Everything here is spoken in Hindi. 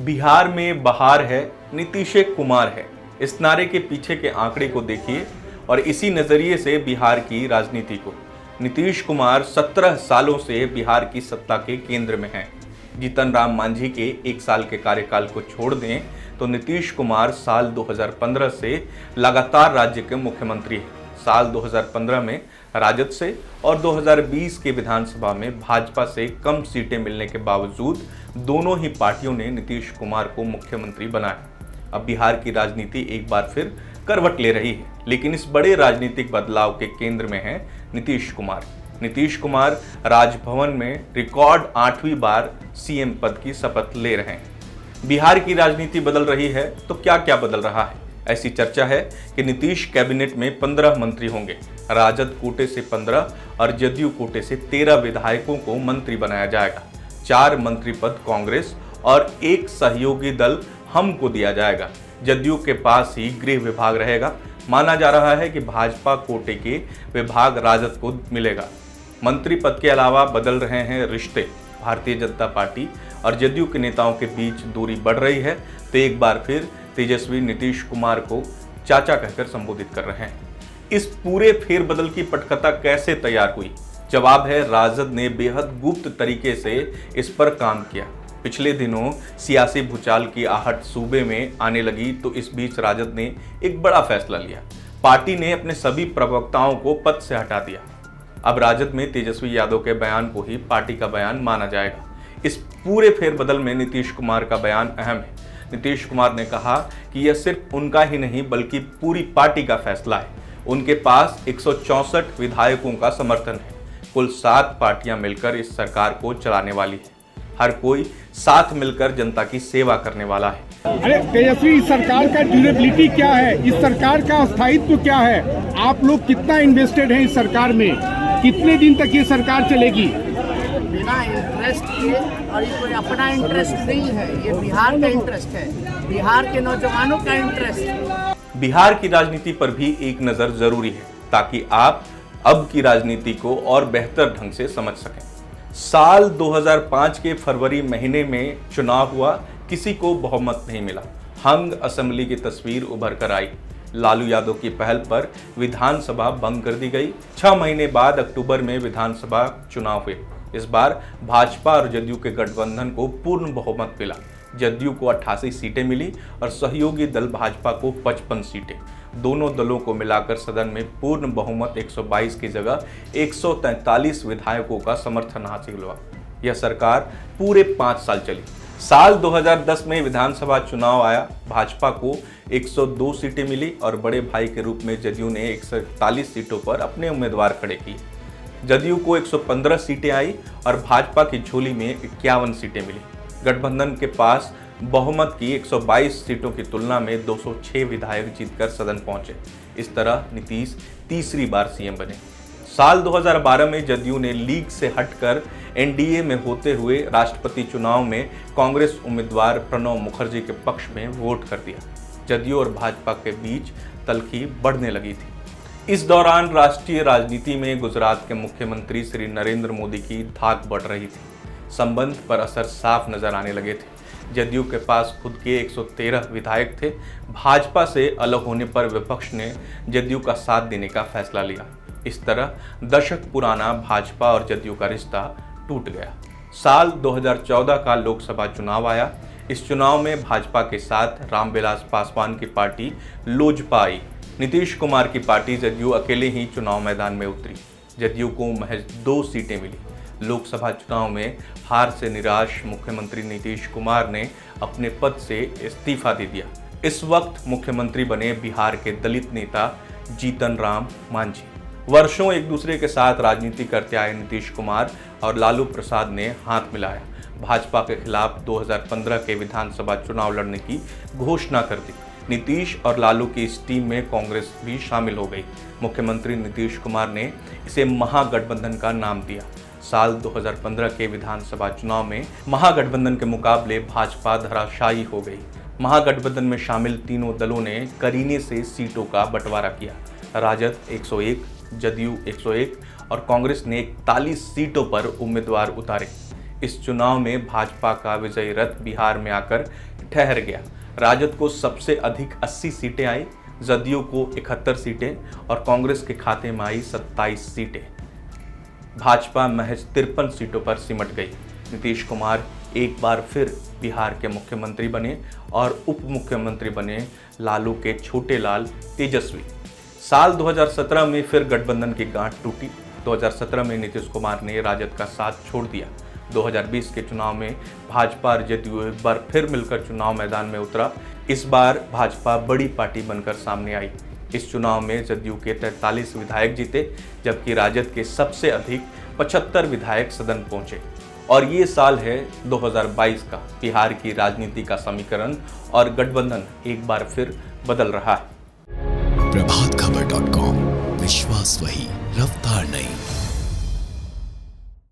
बिहार में बहार है, नीतीश कुमार है। इस नारे के पीछे के आंकड़े को देखिए और इसी नजरिए से बिहार की राजनीति को। नीतीश कुमार 17 सालों से बिहार की सत्ता के केंद्र में हैं। जीतन राम मांझी के 1 साल के कार्यकाल को छोड़ दें तो नीतीश कुमार साल 2015 से लगातार राज्य के मुख्यमंत्री हैं। साल 2015 में राजद से और 2020 के विधानसभा में भाजपा से कम सीटें मिलने के बावजूद दोनों ही पार्टियों ने नीतीश कुमार को मुख्यमंत्री बनाया। अब बिहार की राजनीति एक बार फिर करवट ले रही है, लेकिन इस बड़े राजनीतिक बदलाव के केंद्र में है नीतीश कुमार। नीतीश कुमार राजभवन में रिकॉर्ड 8वीं बार सीएम पद की शपथ ले रहे हैं। बिहार की राजनीति बदल रही है तो क्या क्या बदल रहा है? ऐसी चर्चा है कि नीतीश कैबिनेट में 15 मंत्री होंगे। राजद कोटे से 15 और जदयू कोटे से 13 विधायकों को मंत्री बनाया जाएगा। 4 मंत्री पद कांग्रेस और 1 सहयोगी दल हम को दिया जाएगा। जदयू के पास ही गृह विभाग रहेगा। माना जा रहा है कि भाजपा कोटे के विभाग राजद को मिलेगा। मंत्री पद के अलावा बदल रहे हैं रिश्ते। भारतीय जनता पार्टी और जदयू के नेताओं के बीच दूरी बढ़ रही है तो एक बार फिर तेजस्वी नीतीश कुमार को चाचा कहकर संबोधित कर रहे हैं। इस पूरे फेरबदल की पटकथा कैसे तैयार हुई? जवाब है, राजद ने बेहद गुप्त तरीके से इस पर काम किया। पिछले दिनों सियासी भूचाल की आहट सूबे में आने लगी तो इस बीच राजद ने एक बड़ा फैसला लिया। पार्टी ने अपने सभी प्रवक्ताओं को पद से हटा दिया। अब राजद में तेजस्वी यादव के बयान को ही पार्टी का बयान माना जाएगा। इस पूरे फेरबदल में नीतीश कुमार का बयान अहम है। नीतीश कुमार ने कहा कि यह सिर्फ उनका ही नहीं बल्कि पूरी पार्टी का फैसला है। उनके पास 164 विधायकों का समर्थन है। कुल 7 पार्टियां मिलकर इस सरकार को चलाने वाली है। हर कोई साथ मिलकर जनता की सेवा करने वाला है। अरे तेजस्वी, इस सरकार का ड्यूरेबिलिटी क्या है? इस सरकार का स्थायित्व क्या है? आप लोग कितना इन्वेस्टेड हैं इस सरकार में? कितने दिन तक ये सरकार चलेगी? बिना इंटरेस्ट के, और ये कोई अपना इंटरेस्ट नहीं है, ये बिहार का इंटरेस्ट है, बिहार के नौजवानों का इंटरेस्ट है। बिहार की राजनीति पर भी एक नजर जरूरी है ताकि आप अब की राजनीति को और बेहतर ढंग से समझ सकें। साल 2005 के फरवरी महीने में चुनाव हुआ, किसी को बहुमत नहीं मिला। हंग असेंबली की तस्वीर उभर कर आई। लालू यादव की पहल पर विधानसभा भंग कर दी गई। 6 महीने बाद अक्टूबर में विधानसभा चुनाव हुए। इस बार भाजपा और जदयू के गठबंधन को पूर्ण बहुमत मिला। जदयू को 88 सीटें मिली और सहयोगी दल भाजपा को 55 सीटें। दोनों दलों को मिलाकर सदन में पूर्ण बहुमत 122 की जगह 143 विधायकों का समर्थन हासिल हुआ। यह सरकार पूरे 5 साल चली। साल 2010 में विधानसभा चुनाव आया। भाजपा को 102 सीटें मिली और बड़े भाई के रूप में जदयू ने 141 सीटों पर अपने उम्मीदवार खड़े किए। जदयू को 115 सीटें आई और भाजपा की झोली में 51 सीटें मिली। गठबंधन के पास बहुमत की 122 सीटों की तुलना में 206 विधायक जीतकर सदन पहुंचे। इस तरह नीतीश तीसरी बार सीएम बने। साल 2012 में जदयू ने लीग से हटकर एनडीए में होते हुए राष्ट्रपति चुनाव में कांग्रेस उम्मीदवार प्रणब मुखर्जी के पक्ष में वोट कर दिया। जदयू और भाजपा के बीच तल्खी बढ़ने लगी थी। इस दौरान राष्ट्रीय राजनीति में गुजरात के मुख्यमंत्री श्री नरेंद्र मोदी की धाक बढ़ रही थी। संबंध पर असर साफ नजर आने लगे थे। जदयू के पास खुद के 113 विधायक थे। भाजपा से अलग होने पर विपक्ष ने जदयू का साथ देने का फैसला लिया। इस तरह दशक पुराना भाजपा और जदयू का रिश्ता टूट गया। साल 2014 का लोकसभा चुनाव आया। इस चुनाव में भाजपा के साथ रामविलास पासवान की पार्टी लोजपा आई। नीतीश कुमार की पार्टी जदयू अकेले ही चुनाव मैदान में उतरी। जदयू को महज 2 सीटें मिली। लोकसभा चुनाव में हार से निराश मुख्यमंत्री नीतीश कुमार ने अपने पद से इस्तीफा दे दिया। इस वक्त मुख्यमंत्री बने बिहार के दलित नेता जीतन राम मांझी। वर्षों एक दूसरे के साथ राजनीति करते आए नीतीश कुमार और लालू प्रसाद ने हाथ मिलाया। भाजपा के खिलाफ 2015 के विधानसभा चुनाव लड़ने की घोषणा कर दी। नीतीश और लालू की इस टीम में कांग्रेस भी शामिल हो गई। मुख्यमंत्री नीतीश कुमार ने इसे महागठबंधन का नाम दिया। साल 2015 के विधानसभा चुनाव में महागठबंधन के मुकाबले भाजपा धराशायी हो गई। महागठबंधन में शामिल तीनों दलों ने करीने से सीटों का बंटवारा किया। राजद 101, जदयू 101 और कांग्रेस ने 41 सीटों पर उम्मीदवार उतारे। इस चुनाव में भाजपा का विजयी रथ बिहार में आकर ठहर गया। राजद को सबसे अधिक 80 सीटें आई, जदयू को 71 सीटें और कांग्रेस के खाते में आई 27 सीटें। भाजपा महज 53 सीटों पर सिमट गई। नीतीश कुमार एक बार फिर बिहार के मुख्यमंत्री बने और उप मुख्यमंत्री बने लालू के छोटे लाल तेजस्वी। साल 2017 में फिर गठबंधन की गांठ टूटी। 2017 में नीतीश कुमार ने राजद का साथ छोड़ दिया। 2020 के चुनाव में भाजपा और जदयू एक बार फिर मिलकर चुनाव मैदान में उतरा। इस बार भाजपा बड़ी पार्टी बनकर सामने आई। इस चुनाव में जदयू के 43 विधायक जीते, जबकि राजद के सबसे अधिक 75 विधायक सदन पहुंचे। और ये साल है 2022 का। बिहार की राजनीति का समीकरण और गठबंधन एक बार फिर बदल रहा है। प्रभातखबर.com, विश्वास वही, रफ्तार नहीं।